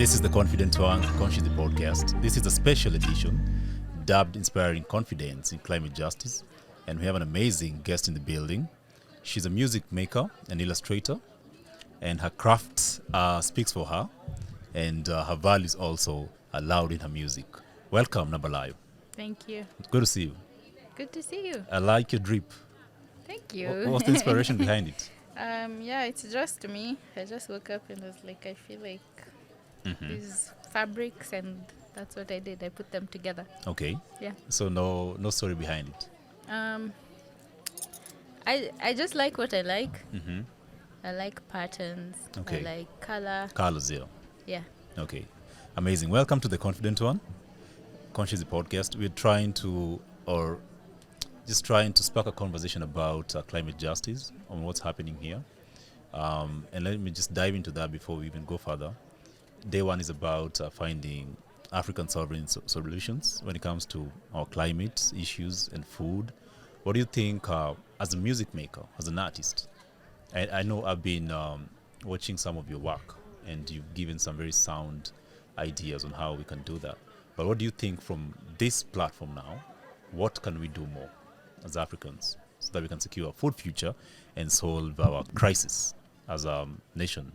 This is the Confident One Conshizzy podcast. This is a special edition dubbed Inspiring Confidence in Climate Justice. And we have an amazing guest in the building. She's a music maker, an illustrator, and her craft speaks for her, and her values also are loud in her music. Welcome, Nabalayo. Thank you. Good to see you. Good to see you. I like your drip. Thank you. What's the inspiration behind it? Yeah, it's just me. I just woke up and was like, I feel like these fabrics, and that's what I did. I put them together. Okay. Yeah. So no story behind it. I just like what I like. Mm-hmm. I like patterns. Okay. I like color. Carlos, yeah. Yeah. Okay. Amazing. Welcome to the Confident One Conshizzy podcast. We're trying to spark a conversation about climate justice on what's happening here. And let me just dive into that before we even go further. Day one is about finding African sovereign solutions when it comes to our climate issues and food. What do you think as a music maker, as an artist? I know I've been watching some of your work, and you've given some very sound ideas on how we can do that. But what do you think from this platform now? What can we do more as Africans so that we can secure a food future and solve our crisis as a nation?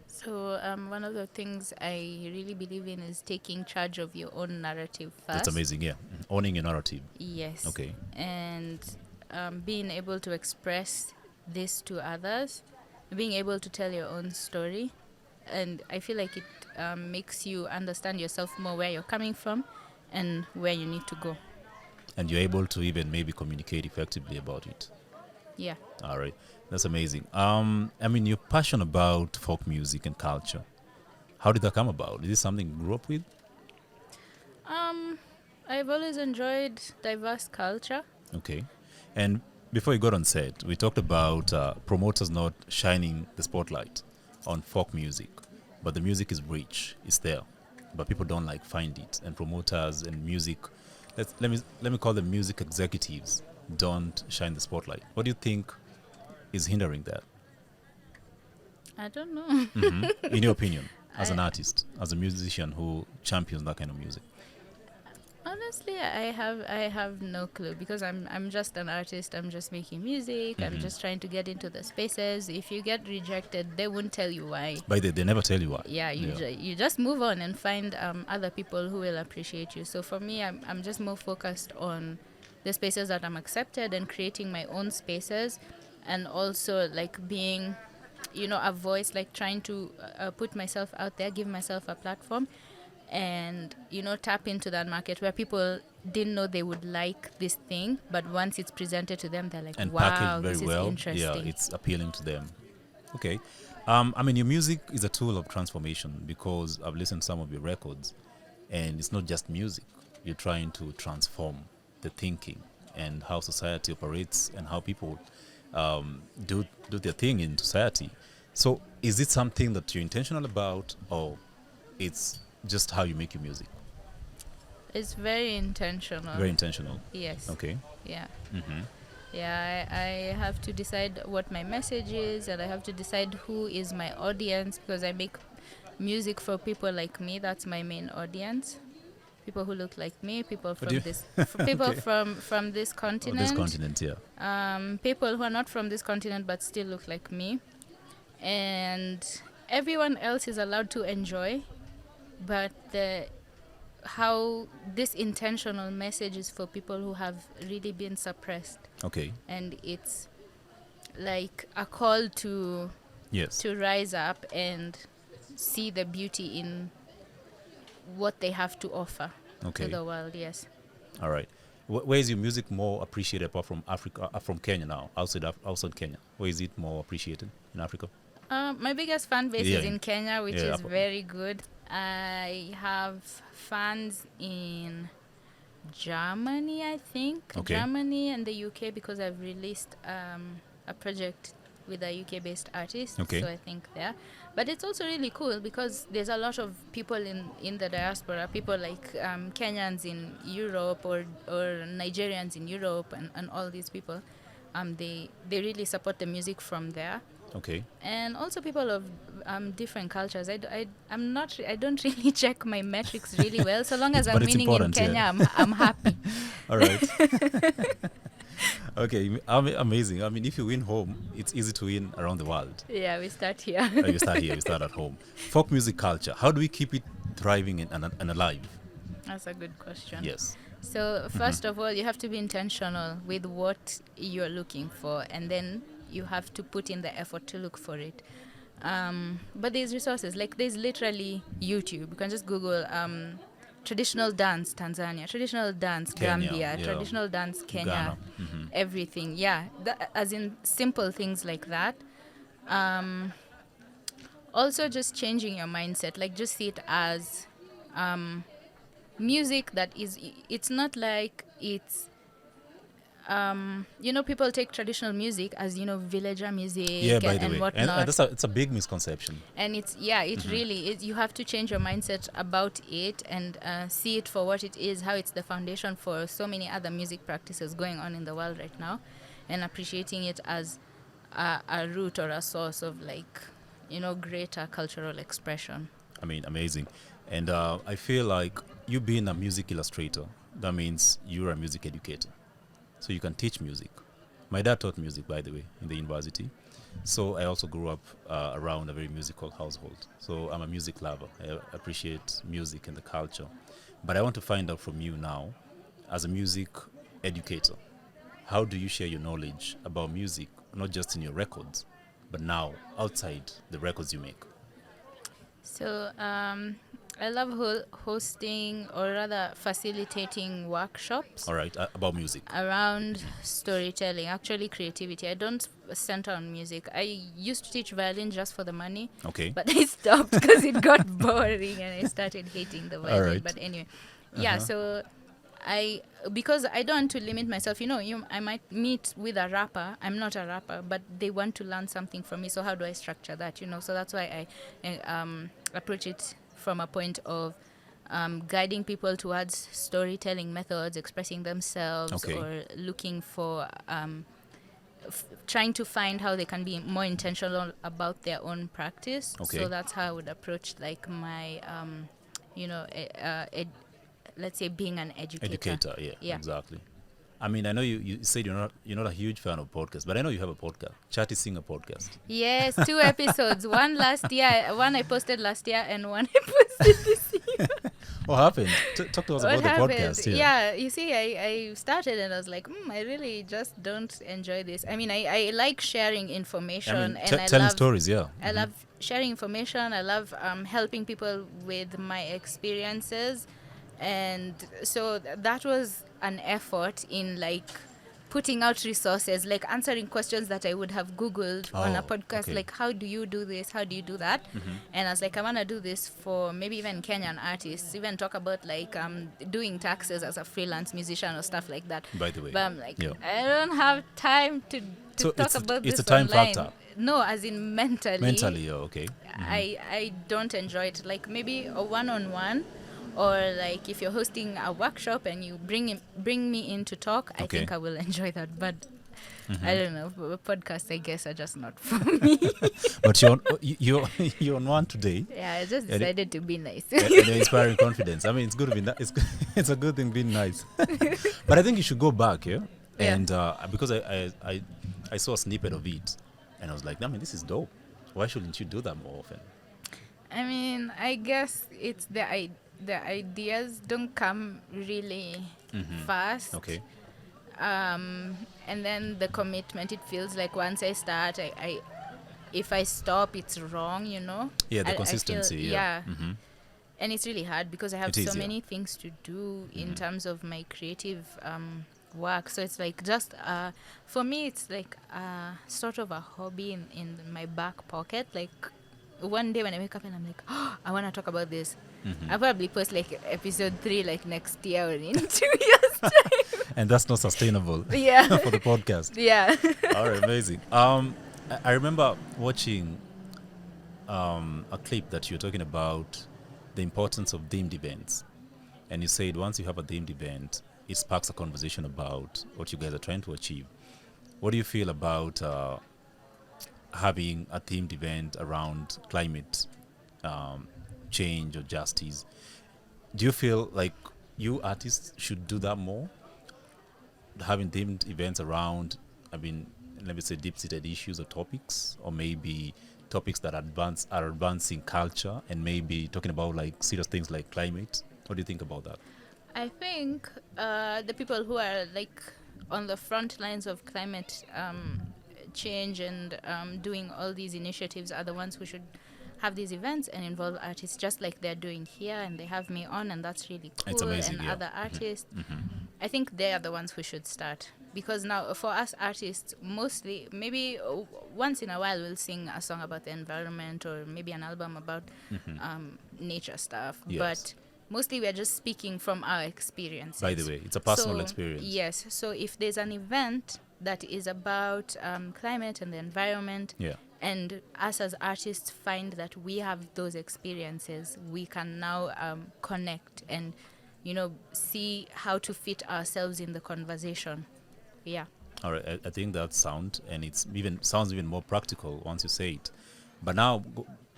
So one of the things I really believe in is taking charge of your own narrative first. That's amazing, yeah. Owning your narrative. Yes. Okay. And being able to express this to others, being able to tell your own story. And I feel like it makes you understand yourself more, where you're coming from and where you need to go. And you're able to even maybe communicate effectively about it. Yeah. All right. That's amazing. You're passionate about folk music and culture. How did that come about? Is this something you grew up with? I've always enjoyed diverse culture. Okay. And before you got on set, we talked about promoters not shining the spotlight on folk music. But the music is rich. It's there. But people don't find it. And promoters and music, let me call them music executives, don't shine the spotlight. What do you think is hindering that? I don't know. Mm-hmm. In your opinion, as an artist, as a musician who champions that kind of music? Honestly, I have no clue, because I'm just an artist. I'm just making music. I'm just trying to get into the spaces. If you get rejected, they won't tell you why. But they never tell you why. Yeah, you just move on and find other people who will appreciate you. So for me, I'm just more focused on the spaces that I'm accepted and creating my own spaces, and also being, a voice, trying to put myself out there, give myself a platform, and tap into that market where people didn't know they would like this thing, but once it's presented to them, they're like, and wow, packaged very well. interesting. Yeah, it's appealing to them. Okay. Your music is a tool of transformation, because I've listened to some of your records, and it's not just music. You're trying to transform the thinking and how society operates and how people do their thing in society. So is it something that you're intentional about, or it's just how you make your music? It's very intentional. Very intentional. Yes. Okay. Yeah. Mm-hmm. Yeah, I have to decide what my message is, and I have to decide who is my audience, because I make music for people like me. That's my main audience. People who look like me, people from people Okay. from this continent. This continent, yeah. People who are not from this continent but still look like me. And everyone else is allowed to enjoy, but how this intentional message is for people who have really been suppressed. Okay. And it's like a call to rise up and see the beauty in what they have to offer to the world. Yes. All right. Where is your music more appreciated apart from Africa, from Kenya now, outside Kenya? Where is it more appreciated in Africa? My biggest fan base is in Kenya, which is very good. I have fans in Germany, I think. Okay. Germany and the UK, because I've released a project with a UK-based artist. Okay. So I think there. But it's also really cool because there's a lot of people in the diaspora, people like Kenyans in Europe or Nigerians in Europe and all these people. They really support the music from there. Okay. and also people of different cultures. I don't really check my metrics really well. So long as But I'm it's winning in important, Kenya, yeah. I'm happy. All right. Okay, amazing. I mean, if you win home, it's easy to win around the world. Yeah, we start here. You start here, you start at home. Folk music culture, how do we keep it thriving and alive? That's a good question. Yes. So first of all, you have to be intentional with what you're looking for, and then you have to put in the effort to look for it. But there's resources, like there's literally YouTube. You can just Google traditional dance Tanzania, traditional dance Kenya, Gambia, yeah. traditional dance Kenya, Ghana. everything. Yeah, as in simple things like that. Also, just changing your mindset, like just see it as music that is. It's not like it's. People take traditional music as villager music Yeah, by the and way. whatnot. And it's a big misconception. And it's it really is. You have to change your mindset about it and see it for what it is, how it's the foundation for so many other music practices going on in the world right now, and appreciating it as a root or a source of greater cultural expression. I mean, amazing. And I feel like you being a music illustrator, that means you're a music educator. So you can teach music. My dad taught music, by the way, in the university. So I also grew up around a very musical household. So I'm a music lover. I appreciate music and the culture. But I want to find out from you now, as a music educator, how do you share your knowledge about music, not just in your records, but now outside the records you make? So I love hosting, or rather facilitating workshops. All right, about music. Around storytelling, actually creativity. I don't center on music. I used to teach violin just for the money. Okay. But I stopped because it got boring and I started hating the violin. right. But anyway, yeah, so because I don't want to limit myself, I might meet with a rapper. I'm not a rapper, but they want to learn something from me. So how do I structure that, So that's why I approach it from a point of guiding people towards storytelling methods, expressing themselves, Okay. or looking for trying to find how they can be more intentional about their own practice. Okay. So that's how I would approach my let's say being an educator. Yeah, exactly. I mean, I know you said you're not a huge fan of podcasts, but I know you have a podcast, Chatty Singer podcast. Yes, 2 episodes. One I posted last year, and one I posted this year. What happened? Talk to us about the podcast. Yeah, you see, I started and I was like, I really just don't enjoy this. I mean, I like sharing information, I mean, and I telling love stories, yeah. I love sharing information. I love helping people with my experiences. And so that was an effort in putting out resources, answering questions that I would have Googled on a podcast, okay. how do you do this, how do you do that? And I was like, I want to do this for maybe even Kenyan artists, even talk about doing taxes as a freelance musician or stuff like that. By the way. But I'm like, yeah. I don't have time to So talk about it's this a time online. factor. No, as in mentally. Mentally, okay. I don't enjoy it. Maybe a one-on-one, or if you're hosting a workshop and you bring me in to talk, I think I will enjoy that. But I don't know, podcasts I guess are just not for me. But you're on one today. Yeah, I just decided to be nice. And you're inspiring confidence. I mean, it's good to be it's a good thing being nice. But I think you should go back, yeah. And because I saw a snippet of it, and I was like, this is dope. Why shouldn't you do that more often? I mean, I guess it's the ideas don't come really fast. Okay. And then the commitment, it feels like once I start, I if I stop, it's wrong, Yeah, the consistency. Yeah. And it's really hard because I have many things to do in terms of my creative work. So it's just for me, it's sort of a hobby in my back pocket. One day when I wake up and I'm like, I want to talk about this. I'll probably post episode 3 next year or in 2 years' time. And that's not sustainable. Yeah. For the podcast. Yeah. All right, amazing. I remember watching a clip that you're talking about the importance of themed events. And you said once you have a themed event, it sparks a conversation about what you guys are trying to achieve. What do you feel about having a themed event around climate change or justice. Do you feel like you artists should do that more? Having themed events around, I mean, let me say deep-seated issues or topics, or maybe topics that are advancing culture, and maybe talking about like serious things like climate. What do you think about that? I think the people who are like on the front lines of climate change and doing all these initiatives are the ones who should have these events and involve artists, just like they're doing here, and they have me on, and that's really cool. It's amazing, and yeah. other artists, I think they are the ones who should start, because now for us artists, mostly maybe once in a while we'll sing a song about the environment, or maybe an album about nature stuff, Yes. but mostly we are just speaking from our experiences. By the way, it's a personal So, experience. Yes. So if there's an event that is about climate and the environment, Yeah. and us as artists find that we have those experiences, we can now connect and, see how to fit ourselves in the conversation. Yeah. All right, I think that's sound, and it's even sounds even more practical once you say it. But now,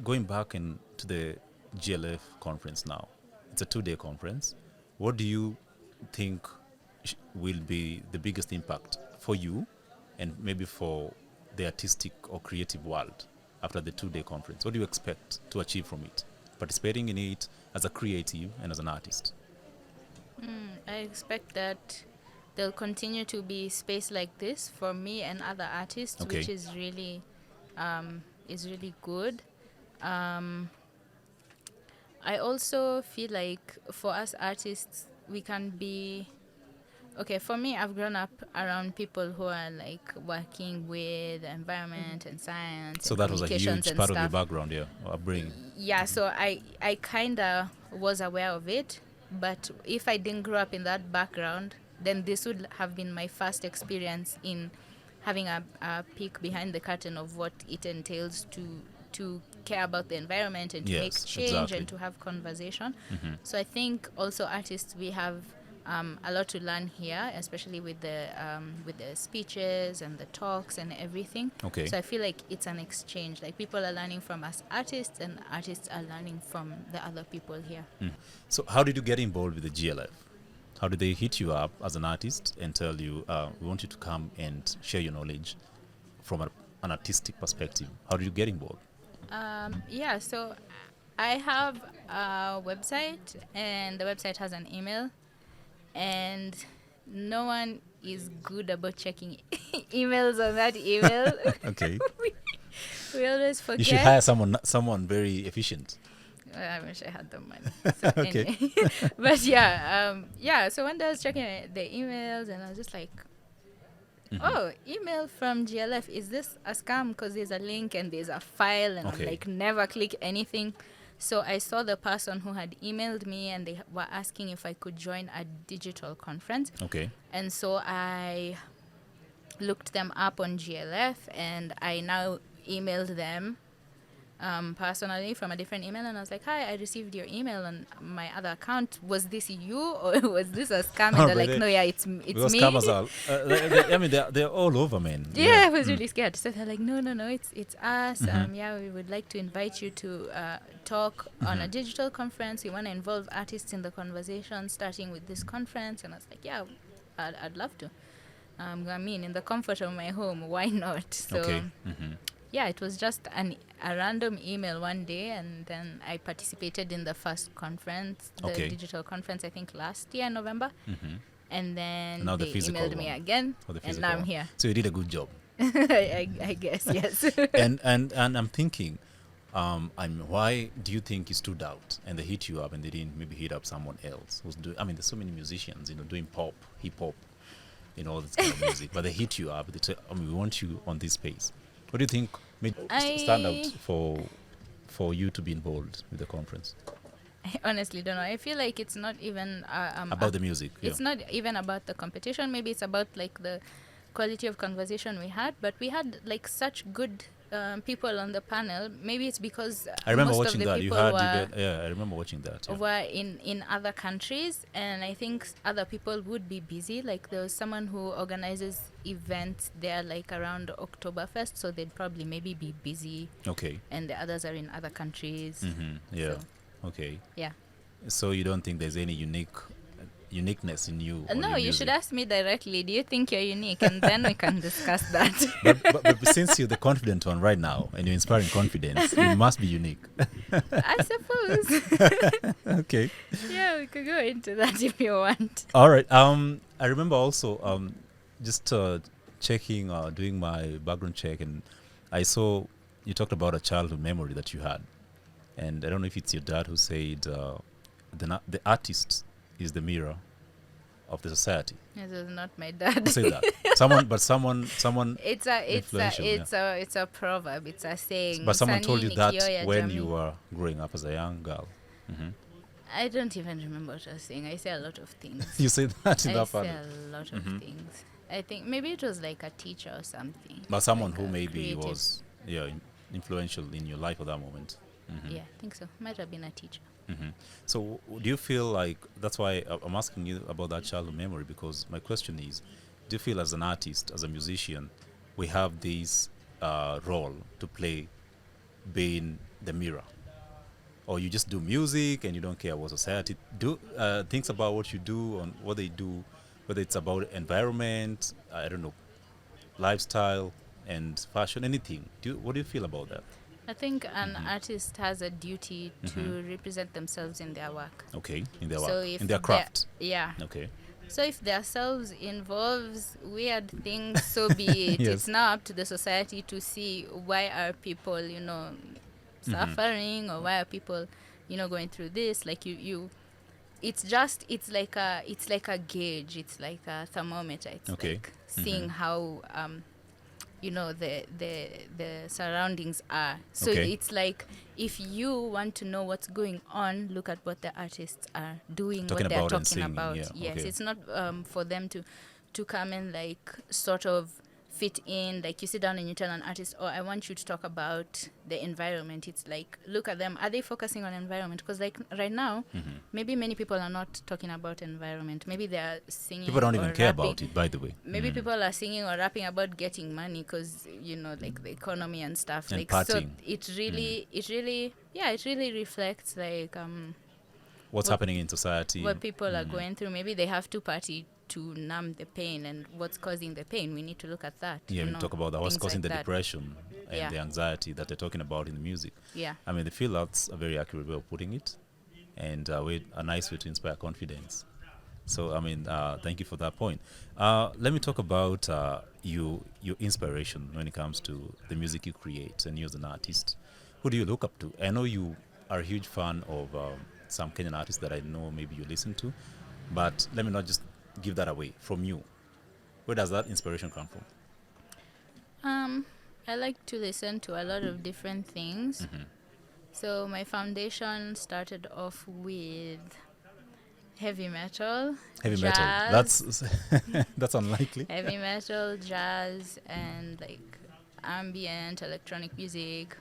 going back to the GLF conference now, it's a 2-day conference. What do you think will be the biggest impact for you, and maybe for the artistic or creative world after the 2-day conference? What do you expect to achieve from it, participating in it as a creative and as an artist? I expect that there'll continue to be space like this for me and other artists, Okay. which is really good. I also feel like for us artists, we can be okay. For me, I've grown up around people who are like working with the environment and science. So and that was a communications huge and part of your stuff. background, yeah, upbringing. Yeah, so I kind of was aware of it, but if I didn't grow up in that background, then this would have been my first experience in having a peek behind the curtain of what it entails to care about the environment and to Yes, make change exactly. and to have conversation. So I think also artists, we have a lot to learn here, especially with the speeches and the talks and everything. Okay. So I feel like it's an exchange. Like people are learning from us artists, and artists are learning from the other people here. So how did you get involved with the GLF? How did they hit you up as an artist and tell you, we want you to come and share your knowledge from an artistic perspective? How did you get involved? Yeah, so I have a website, and the website has an email, and no one is good about checking emails on that email. Okay. We always forget. You should hire someone very efficient. I wish I had the money. So Okay. anyway. But yeah. So one day I was checking the emails, and I was just like, oh, email from GLF. Is this a scam? Because there's a link and there's a file, and Okay. I'm like, never click anything. So I saw the person who had emailed me, and they were asking if I could join a digital conference. Okay. And so I looked them up on GLF, and I now emailed them personally from a different email, and I was like, hi, I received your email on my other account. Was this you, or was this a scam? And Oh, they're but like, no, yeah, it's Because me. scammers are, I mean, they're all over, man. Yeah, I was really scared. So they're like, no, it's us. Mm-hmm. Yeah, we would like to invite you to talk on a digital conference. We want to involve artists in the conversation, starting with this conference. And I was like, yeah, I'd love to. I mean, in the comfort of my home, why not? So, Okay. Mm-hmm. yeah, it was just a random email one day, and then I participated in the first conference, the Okay. digital conference, I think last year, November. Mm-hmm. And then Now the they physical emailed me one. again, Or the and physical now I'm one. here. So you did a good job. I guess, yes. and I'm thinking, why do you think you stood out and they hit you up and they didn't maybe hit up someone else who's doing? I mean, there's so many musicians, doing pop, hip hop, all this kind of music, but they hit you up. They say, we want you on this space. What do you think made stand out for you to be involved with the conference? I honestly don't know. I feel like it's not even About the music. It's not even about the competition. Maybe it's about like the quality of conversation we had. But we had like such good people on the panel. Maybe it's because I remember most of watching the that. people Yeah, I remember watching that. Yeah. were in other countries, and I think other people would be busy. Like there was someone who organizes events there, like around Oktoberfest, so they'd probably maybe be busy, Okay. and the others are in other countries. Yeah. So, Okay. yeah. So you don't think there's any uniqueness in you? Or No, your you music? should ask me directly. Do you think you're unique? And then we can discuss that. but since you're the confident one right now and you're inspiring confidence, you must be unique. I suppose. Okay. Yeah, we could go into that if you want. All right. I remember also just checking, doing my background check, and I saw you talked about a childhood memory that you had, and I don't know if it's your dad who said the artist is the mirror of the society. It was not my dad. Who said that? Someone. It's a proverb. It's a saying. But someone told you that Nikioya when Jamii. you were growing up as a young girl. I don't even remember what I was saying. I say a lot of things. You said that in I that say panel. a lot of things. I think maybe it was like a teacher or something. But someone like who a maybe creative- was influential in your life at that moment. Yeah, I think so. Might have been a teacher. So do you feel like, that's why I'm asking you about that childhood memory, because my question is, do you feel as an artist, as a musician, we have this role to play being the mirror? Or you just do music and you don't care what society do thinks about what you do and what they do, whether it's about environment, I don't know, lifestyle and fashion, anything. What do you feel about that? I think an artist has a duty to represent themselves in their work. Okay, in their So work, if in their they're- craft. Yeah. Okay. So if themselves involves weird things, so be it. Yes. It's now up to the society to see why are people, suffering, or why are people, going through this. Like it's like a gauge. It's like a thermometer. It's Okay. like seeing how the surroundings are. So Okay. it's like if you want to know what's going on, look at what the artists are doing, Talking what they're about and talking singing, about. yeah, Yes, okay. it's not for them to come and like sort of fit in. Like you sit down and you tell an artist, oh, I want you to talk about the environment. It's like, look at them. Are they focusing on environment? Because like right now, maybe many people are not talking about environment. Maybe they are singing. People don't even or care rapping. about it, by the way. Maybe people are singing or rapping about getting money because like the economy and stuff. And like so, partying. it really reflects like What's happening in society. what people are going through. Maybe they have to party to numb the pain, and what's causing the pain. We need to look at that. Yeah, we talk about that. What's things causing like the that. depression and Yeah. the anxiety that they're talking about in the music. Yeah. I mean, they feel that's a very accurate way of putting it, and a nice way to inspire confidence. So, I mean, thank you for that point. Let me talk about your inspiration when it comes to the music you create and you as an artist. Who do you look up to? I know you are a huge fan of some Kenyan artists that I know maybe you listen to, but let me not just give that away from you. Where does that inspiration come from? I like to listen to a lot of different things. So my foundation started off with heavy metal. Heavy jazz, metal. That's unlikely. heavy metal, jazz, and like ambient electronic music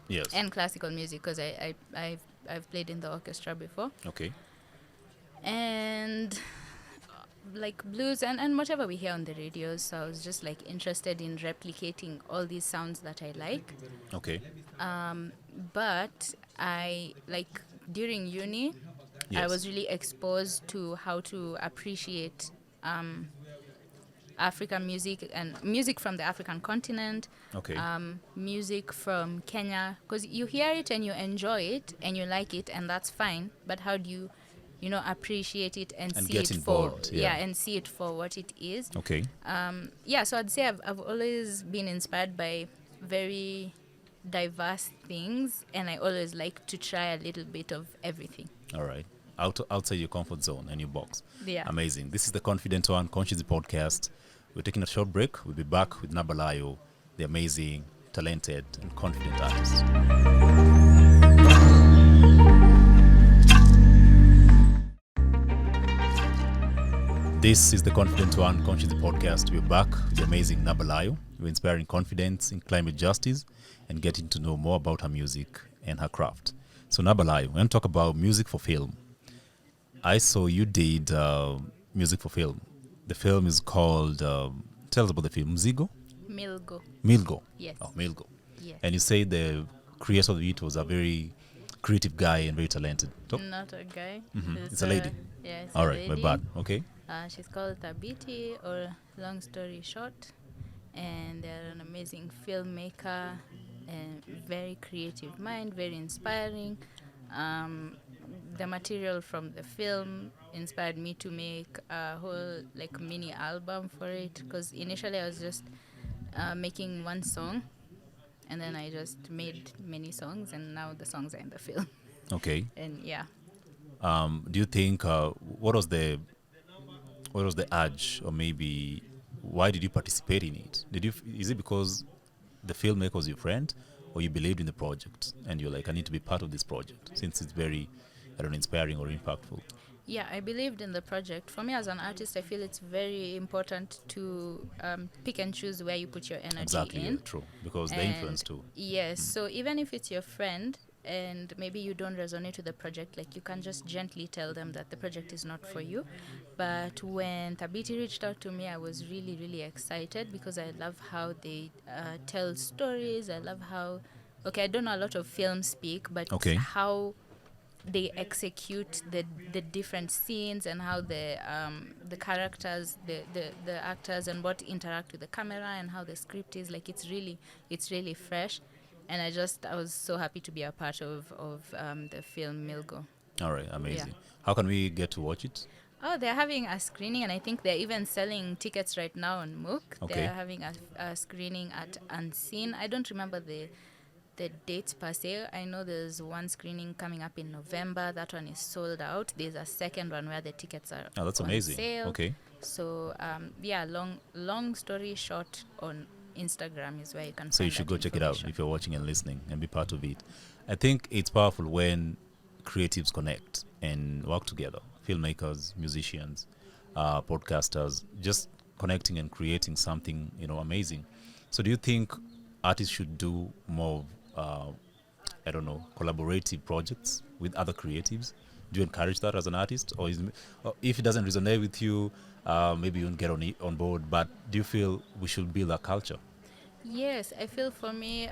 Yes. and classical music because I've played in the orchestra before. Okay. And like blues and whatever we hear on the radios. So I was just like interested in replicating all these sounds that I like. Okay. But I like during uni, I Yes. was really exposed to how to appreciate African music and music from the African continent. Okay. Music from Kenya, because you hear it and you enjoy it and you like it, and that's fine. But how do you appreciate it and And see get it involved, for yeah. and see it for what it is. Okay. So I'd say I've always been inspired by very diverse things, and I always like to try a little bit of everything. All right. Outside your comfort zone and your box. Yeah. Amazing. This is the Confident One Conshizzy podcast. We're taking a short break. We'll be back with Nabalayo, the amazing, talented, and confident artist. This is the Confident One Conshizzy podcast. We're back, the amazing Nabalayo. We're inspiring confidence in climate justice and getting to know more about her music and her craft. So Nabalayo, we're going to talk about music for film. I saw you did music for film. The film is called, tell us about the film, Zigo? Milgo. Milgo. Yes. Oh, Milgo. Yes. And you say the creator of it was a very creative guy and very talented. Not a guy. It's a lady. Yeah, it's All a right, my lady. bad. Okay. She's called Tabiti, or long story short. And they're an amazing filmmaker and very creative mind, very inspiring. The material from the film inspired me to make a whole like mini album for it, because initially I was just making one song, and then I just made many songs, and now the songs are in the film. Okay. And yeah. Do you think what was the urge, or maybe why did you participate in it? Is it because the filmmaker was your friend, or you believed in the project and you're like, I need to be part of this project since it's very, I don't know, inspiring or impactful? Yeah, I believed in the project. For me as an artist, I feel it's very important to pick and choose where you put your energy Exactly, in. yeah, true. Because the influence too. Yes, so even if it's your friend and maybe you don't resonate with the project, like you can just gently tell them that the project is not for you. But when Tabiti reached out to me, I was really, really excited because I love how they tell stories. I love how, okay, I don't know a lot of film speak, but Okay. how they execute the different scenes and how the characters, the actors, and what interact with the camera and how the script is, like it's really fresh. And I was so happy to be a part of the film Milgo. All right, amazing. Yeah. How can we get to watch it? Oh, they're having a screening, and I think they're even selling tickets right now on MOOC. Okay. They're having a screening at Unseen. I don't remember the dates per se. I know there's one screening coming up in November. That one is sold out. There's a second one where the tickets are Oh, that's on amazing. sale. Okay. So yeah, long story short, on Instagram is where you can. So you find should that go check it out information. if you're watching and listening and be part of it. I think it's powerful when creatives connect and work together. Filmmakers, musicians, podcasters, just connecting and creating something, amazing. So do you think artists should do more of, collaborative projects with other creatives? Do you encourage that as an artist? Or if it doesn't resonate with you, maybe you won't get on board, but do you feel we should build a culture? Yes, I feel for me,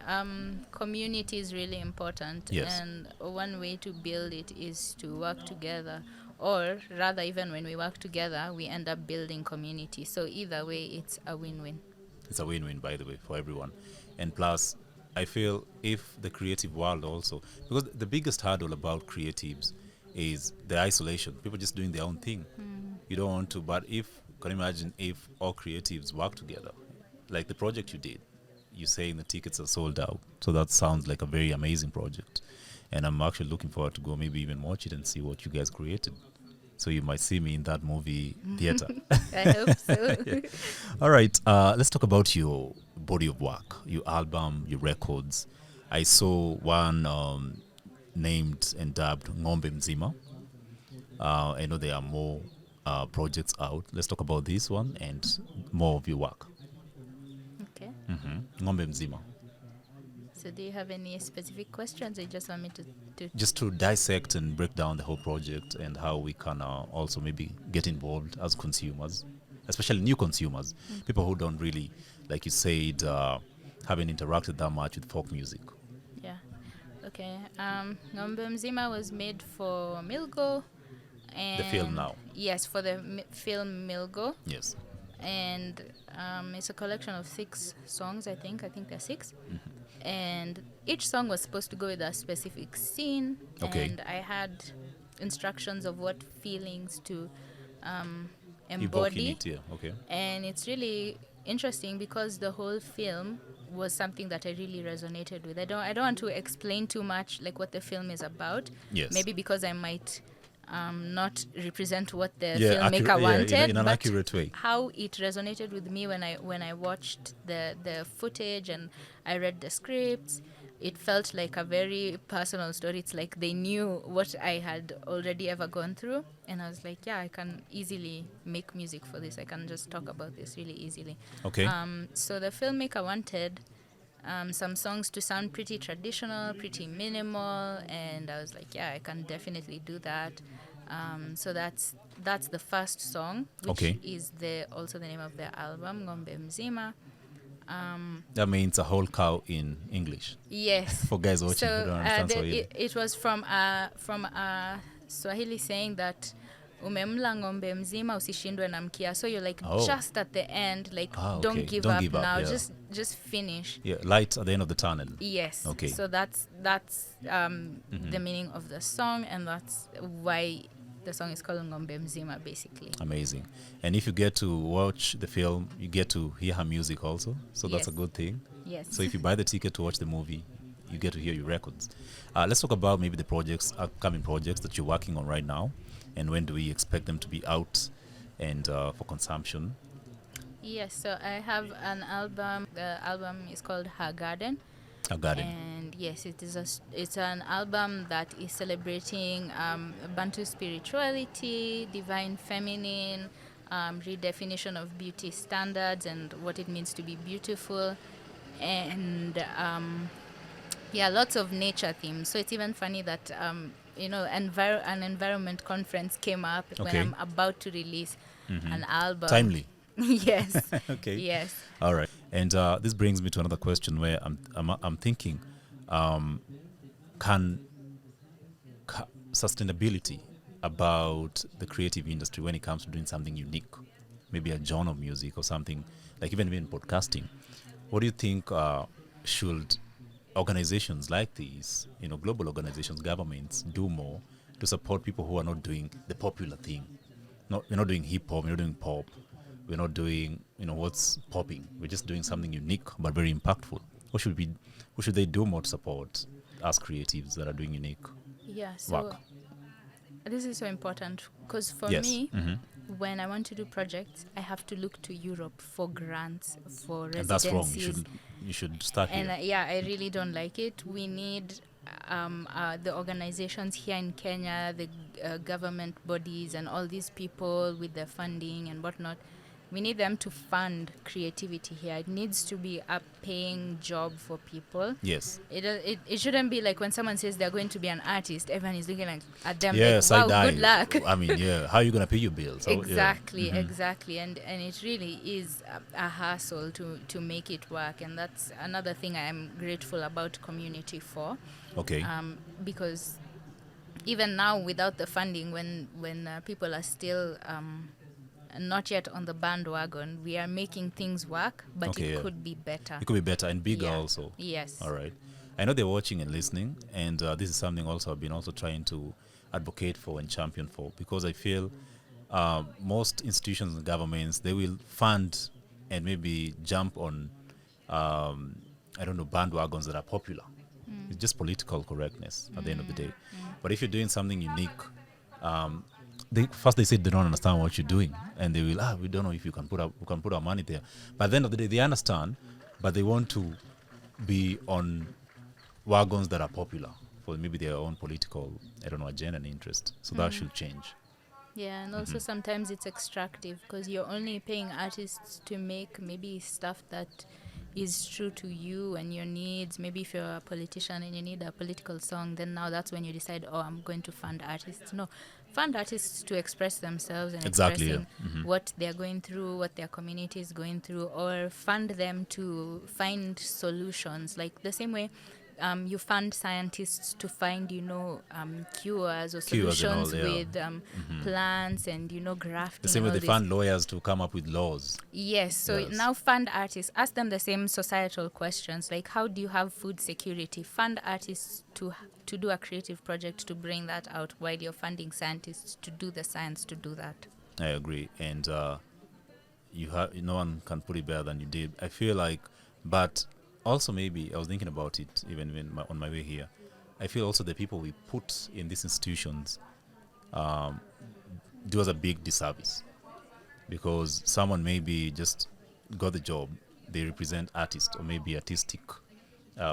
community is really important. Yes. And one way to build it is to work together. Or rather, even when we work together, we end up building community. So either way, it's a win-win. It's a win-win, by the way, for everyone. And plus, I feel if the creative world also, because the biggest hurdle about creatives is the isolation. People just doing their own thing. You don't want to, but can you imagine if all creatives work together? Like the project you did, you're saying the tickets are sold out. So that sounds like a very amazing project. And I'm actually looking forward to go maybe even watch it and see what you guys created. So you might see me in that movie theater. I hope so. Yeah. All right, let's talk about your body of work, your album, your records. I saw one named and dubbed Ng'ombe Zima. I know there are more projects out. Let's talk about this one and more of your work. Okay. Ng'ombe Zima. So do you have any specific questions, or you just want me to Just to dissect and break down the whole project and how we can also maybe get involved as consumers, especially new consumers, people who don't really, like you said, haven't interacted that much with folk music. Yeah. Okay. Ng'ombe Mzima was made for Milgo. And The film now. Yes, for the film Milgo. Yes. And it's a collection of 6 songs, I think. I think there are 6. And each song was supposed to go with a specific scene. Okay. And I had instructions of what feelings to Evoking embody. it, yeah. Okay. And it's really interesting because the whole film was something that I really resonated with. I don't want to explain too much like what the film is about. Yes. Maybe because I might not represent what the Yeah, filmmaker wanted, in an but accurate way. how it resonated with me when I watched the footage and I read the scripts. it felt like a very personal story. It's like they knew what I had already ever gone through. And I was like, yeah, I can easily make music for this. I can just talk about this really easily. Okay. So the filmmaker wanted some songs to sound pretty traditional, pretty minimal, and I was like, yeah, I can definitely do that. So that's the first song, which Okay. is also the name of the album, Ngombe Zima. That means a whole cow in English. Yes. For guys watching who So don't understand Swahili. it was from a Swahili saying that umemla ng'ombe mzima usishindwe na mkia. So you're like just at the end, like okay. don't give Don't up give up, now. yeah. Just finish. Yeah, light at the end of the tunnel. Yes. Okay. So that's the meaning of the song, and that's why the song is called Ngombe Mzima, basically. Amazing. And if you get to watch the film, you get to hear her music also. So that's a good thing. Yes. So if you buy the ticket to watch the movie, you get to hear your records. Let's talk about maybe the projects, upcoming projects that you're working on right now, and when do we expect them to be out and for consumption? Yes, so I have an album. The album is called Her Garden. Her Garden. And yes, it's an album that is celebrating Bantu spirituality, divine feminine, redefinition of beauty standards and what it means to be beautiful, and lots of nature themes. So it's even funny that an environment conference came up when I'm about to release an album. Timely. Yes. Okay. Yes. All right. And this brings me to another question where I'm thinking, can sustainability about the creative industry when it comes to doing something unique, maybe a genre of music or something, like even in podcasting, what do you think should organizations like these, global organizations, governments, do more to support people who are not doing the popular thing? We're not doing hip hop, we're not doing pop, we're not doing what's popping. We're just doing something unique but very impactful. What should they do more to support us creatives that are doing unique work? This is so important because for me, when I want to do projects, I have to look to Europe for grants, for residencies. And that's wrong. You should start here. And I really don't like it. We need the organizations here in Kenya, the government bodies and all these people with their funding and whatnot. We need them to fund creativity here. It needs to be a paying job for people. Yes. It shouldn't be like when someone says they're going to be an artist, everyone is looking at them like, wow, good luck. I mean, yeah, how are you going to pay your bills? Exactly. And it really is a hassle to make it work. And that's another thing I am grateful about community for. Okay. Because even now, without the funding, when people are still not yet on the bandwagon, we are making things work, but it could be better. It could be better and bigger also. Yes. All right. I know they're watching and listening, and this is something also I've been also trying to advocate for and champion for, because I feel most institutions and governments, they will fund and maybe jump on, bandwagons that are popular. It's just political correctness at the end of the day. But if you're doing something unique, they say they don't understand what you're doing, and they will we don't know if we can put our money there. But at the end of the day, they understand, but they want to be on wagons that are popular for maybe their own political agenda and interest. So that should change. Yeah, and also sometimes it's extractive because you're only paying artists to make maybe stuff that is true to you and your needs. Maybe if you're a politician and you need a political song, then now that's when you decide, I'm going to fund artists. No, fund artists to express themselves and expressing what they're going through, what their community is going through, or fund them to find solutions. Like the same way you fund scientists to find, cures or solutions with plants and, grafting. The same way they fund lawyers to come up with laws. Yes. So now fund artists. Ask them the same societal questions, like how do you have food security? Fund artists to do a creative project to bring that out, while you're funding scientists to do the science to do that. I agree. And no one can put it better than you did. I feel like, but also maybe I was thinking about it even when on my way here. I feel also the people we put in these institutions do us a big disservice, because someone maybe just got the job, they represent artists or maybe artistic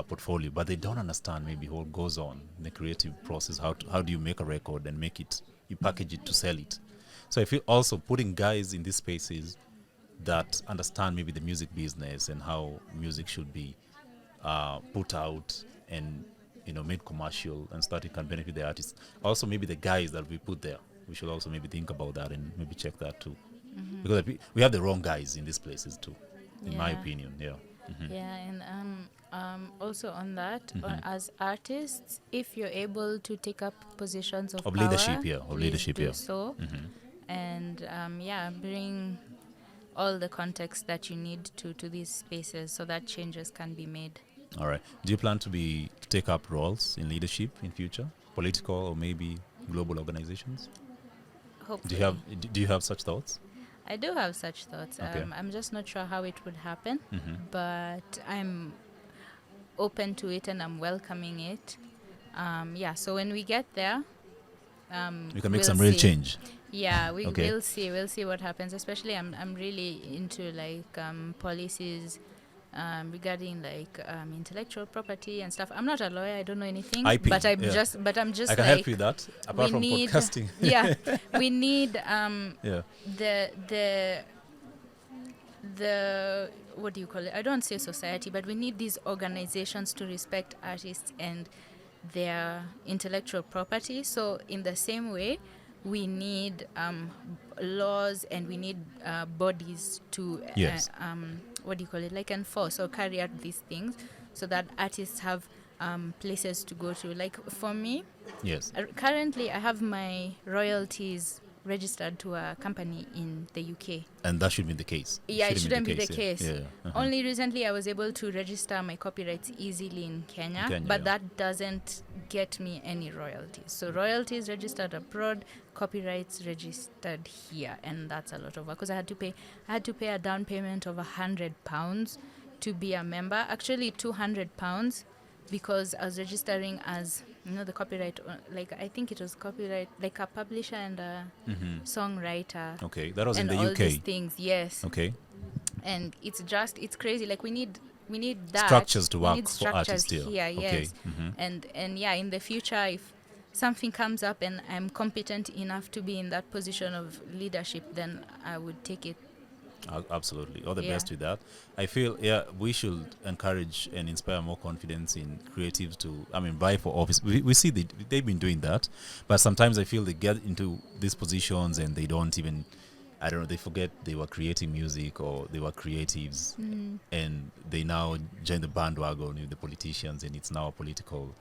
portfolio, but they don't understand maybe what goes on in the creative process. How do you make a record and make it, you package it to sell it? So I feel also putting guys in these spaces that understand maybe the music business and how music should be put out and made commercial and start it can benefit the artists. Also, maybe the guys that we put there, we should also maybe think about that and maybe check that too, because we have the wrong guys in these places too, in my Yeah. opinion. Yeah. Yeah, and also on that, as artists, if you're able to take up positions of Of power, leadership, yeah. Of please leadership, do yeah. so, and bring all the context that you need to these spaces so that changes can be made. All right. Do you plan to take up roles in leadership in future, political or maybe global organizations? Hopefully. Do you have such thoughts? I do have such thoughts. Okay. I'm just not sure how it would happen, but I'm open to it and I'm welcoming it. So when we get there, We can make we'll some real see. change. Yeah, Okay. We'll see what happens. Especially, I'm really into like policies regarding like intellectual property and stuff. I'm not a lawyer. I don't know anything. IP, but I'm yeah. just I can like, help you with that. we Apart from need podcasting. yeah, we need Yeah. the what do you call it? I don't say society, but we need these organizations to respect artists and their intellectual property. So in the same way, we need laws and we need bodies to Yes. what do you call it? Like enforce or carry out these things, so that artists have places to go to. Like for me, Yes. currently I have my royalties registered to a company in the UK. And that should be the case. Yeah, it shouldn't be the yeah. case. Yeah. Only recently I was able to register my copyrights easily in Kenya, but yeah. that doesn't get me any royalties. So royalties registered abroad, copyrights registered here, and that's a lot of work because I had to pay a down payment of £100 to be a member. Actually, £200 because I was registering as the copyright, like I think it was copyright, like a publisher and a songwriter. Okay, that was and in the all UK. these things, yes. Okay. And it's crazy. Like we need that Structures to we work need for structures artists still. here, Okay. yes. And yeah, in the future, if something comes up and I'm competent enough to be in that position of leadership, then I would take it. Absolutely. All the Yeah. best with that. I feel, we should encourage and inspire more confidence in creatives to, vie for office. We see they've been doing that, but sometimes I feel they get into these positions and they don't even, I don't know, they forget they were creating music or they were creatives and they now join the bandwagon with the politicians and it's now a political,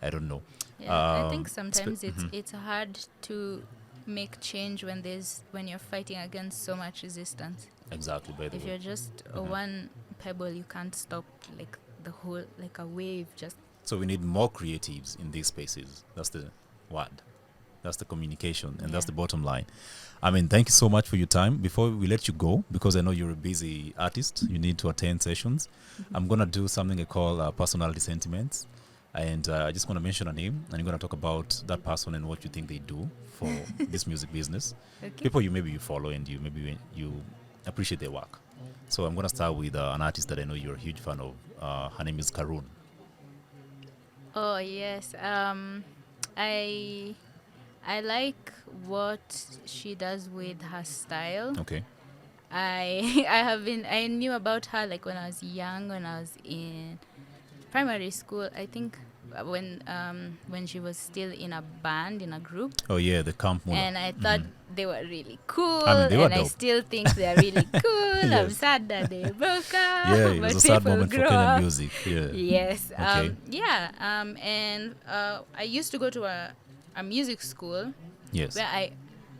I don't know. Yeah, I think sometimes it's hard to make change when you're fighting against so much resistance. Exactly, by the If way. you're just one pebble, you can't stop like the whole, like a wave just. So we need more creatives in these spaces. That's the word. That's the communication, and that's the bottom line. Thank you so much for your time. Before we let you go, because I know you're a busy artist, you need to attend sessions. I'm going to do something I call personality sentiments. And I just want to mention a name, and you're going to talk about that person and what you think they do for this music business. Okay. People you follow and you appreciate their work. So I'm going to start with an artist that I know you're a huge fan of. Her name is Karun. Oh yes. I like what she does with her style. Okay. I knew about her like when I was young, when I was in primary school. I think when she was still in a band, in a group. Oh yeah, the Camp Mula. And I thought they were really cool. They were and I dope. still think they're really cool. I'm Yes. sad that they broke up. Yeah, it but was a sad people moment for grow Kenyan up. music. Yeah. Yes. Okay. And I used to go to a music school Yes. where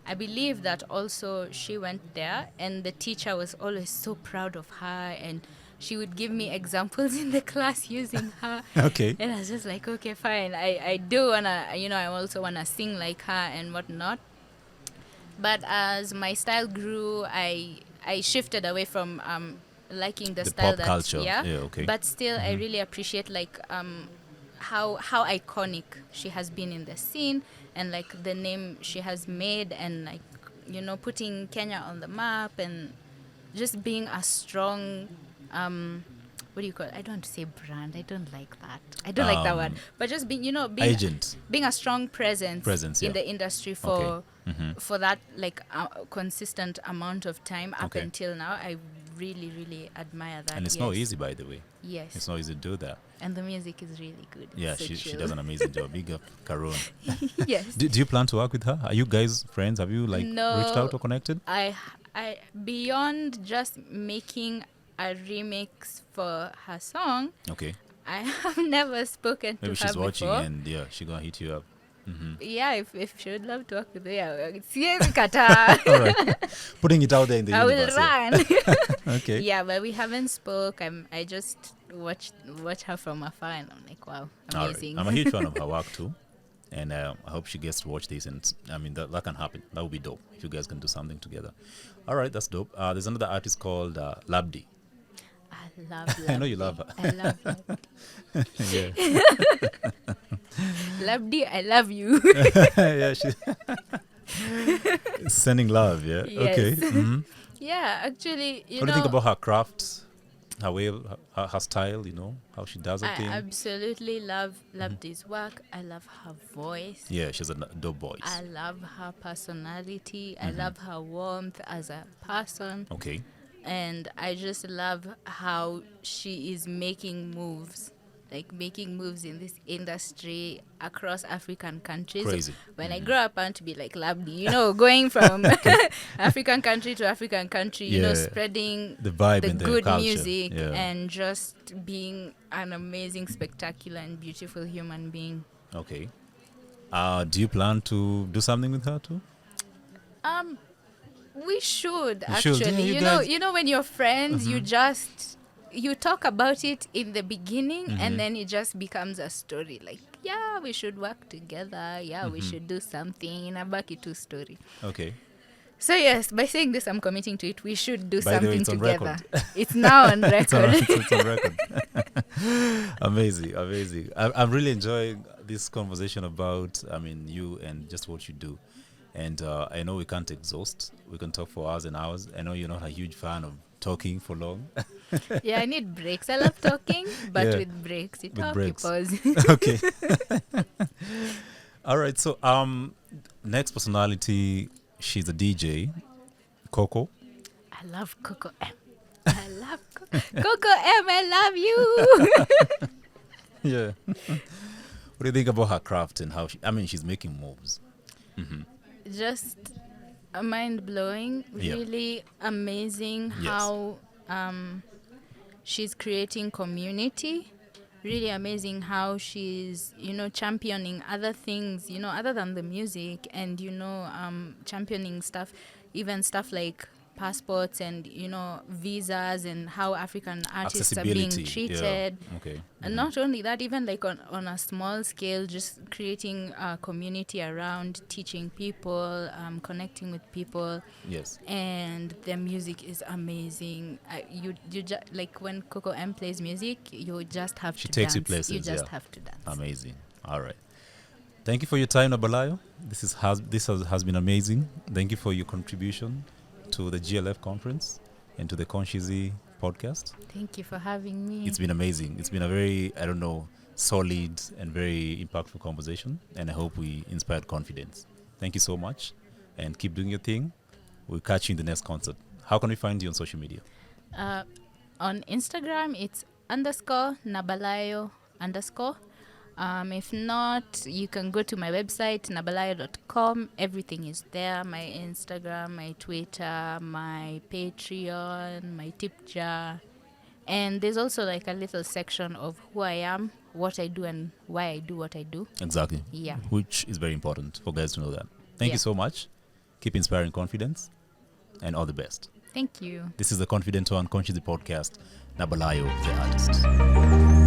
I believe that also she went there, and the teacher was always so proud of her, and she would give me examples in the class using her. Okay. And I was just like, okay, fine. I do wanna, I also wanna sing like her and whatnot. But as my style grew, I shifted away from liking the style pop culture. Yeah. Okay. But still, I really appreciate like how iconic she has been in the scene, and like the name she has made, and like putting Kenya on the map, and just being a strong what do you call it? I don't want to say brand. I don't like that. I don't like that word. But just being, Agent. being a strong presence Yeah. in the industry for that like consistent amount of time up Okay. until now. I really, really admire that. And it's not easy, by the way. Yes. It's not easy to do that. And the music is really good. Yeah, So she chill. does an amazing job. Big up, Karun. Yes. Do you plan to work with her? Are you guys friends? Have you No. reached out or connected? I beyond just making a remix for her song, Okay. I have never spoken Maybe to her she's watching before. and she's gonna hit you up. Yeah, if she would love to work with me, siwezi kataa. All right. Putting it out there in the I will universe. Yeah. run. Okay. Yeah, but we haven't spoke. I just watch her from afar, and I'm like, wow, All right. amazing. I'm a huge fan of her work too. And I hope she gets to watch this. And I mean, that can happen. That would be dope if you guys can do something together. All right, that's dope. There's another artist called Labdi. I love Labdi. I know you love her. I love Labdi. Yeah. Labdi, I love you. Yeah, she's sending love. Yeah. Yes. Okay. Mhm. Yeah, actually, What do you think about her craft, her way, her style? How she does her I thing. absolutely love Labdi's work. I love her voice. Yeah, she's a dope voice. I love her personality. I love her warmth as a person. Okay. And I just love how she is making moves in this industry across African countries. Crazy. When I grow up, I want to be like Labdi, going from African country to African country, Yeah. Spreading The vibe the and the good culture. music Yeah. and just being an amazing, spectacular, and beautiful human being. Okay. Do you plan to do something with her too? We should You should. actually. Yeah, you guys- When you're friends, you talk about it in the beginning, and then it just becomes a story. Like, yeah, we should work together. Yeah, we should do something. In a Baki story. Okay. So yes, by saying this, I'm committing to it. We should do By the way, something it's on together. record. It's now on It's on, record. it's on record. Amazing. I'm really enjoying this conversation about, you and just what you do. And I know we can't exhaust. We can talk for hours and hours. I know you're not a huge fan of talking for long. Yeah, I need breaks. I love talking, but Yeah. with breaks. You With talk, breaks. you pause. Okay. All right. So next personality, she's a DJ, Coco. I love Coco M. I love Coco M. I love you. Yeah. What do you think about her craft and how she's making moves? Just mind blowing. Yeah. Really amazing Yes. how she's creating community. Really amazing how she's championing other things other than the music, and championing stuff, even stuff like passports and visas, and how African artists are being Accessibility, treated. yeah. Okay. And not only that, even like on a small scale, just creating a community around teaching people, connecting with people. Yes. And their music is amazing. Like when Coco M plays music, you just have She to takes you dance. places, You just yeah. have to dance. Amazing. All right. Thank you for your time, Nabalayo. This has been amazing. Thank you for your contribution to the GLF conference and to the Conshizzy podcast. Thank you for having me. It's been amazing. It's been a very, solid and very impactful conversation, and I hope we inspired confidence. Thank you so much, and keep doing your thing. We'll catch you in the next concert. How can we find you on social media? On Instagram, it's _Nabalayo_. If not, you can go to my website, nabalayo.com. Everything is there. My Instagram, my Twitter, my Patreon, my tip jar. And there's also like a little section of who I am, what I do, and why I do what I do. Exactly. Yeah. Which is very important for guys to know that. Thank you so much. Keep inspiring confidence, and all the best. Thank you. This is the Confident One Conshizzy podcast. Nabalayo, the artist.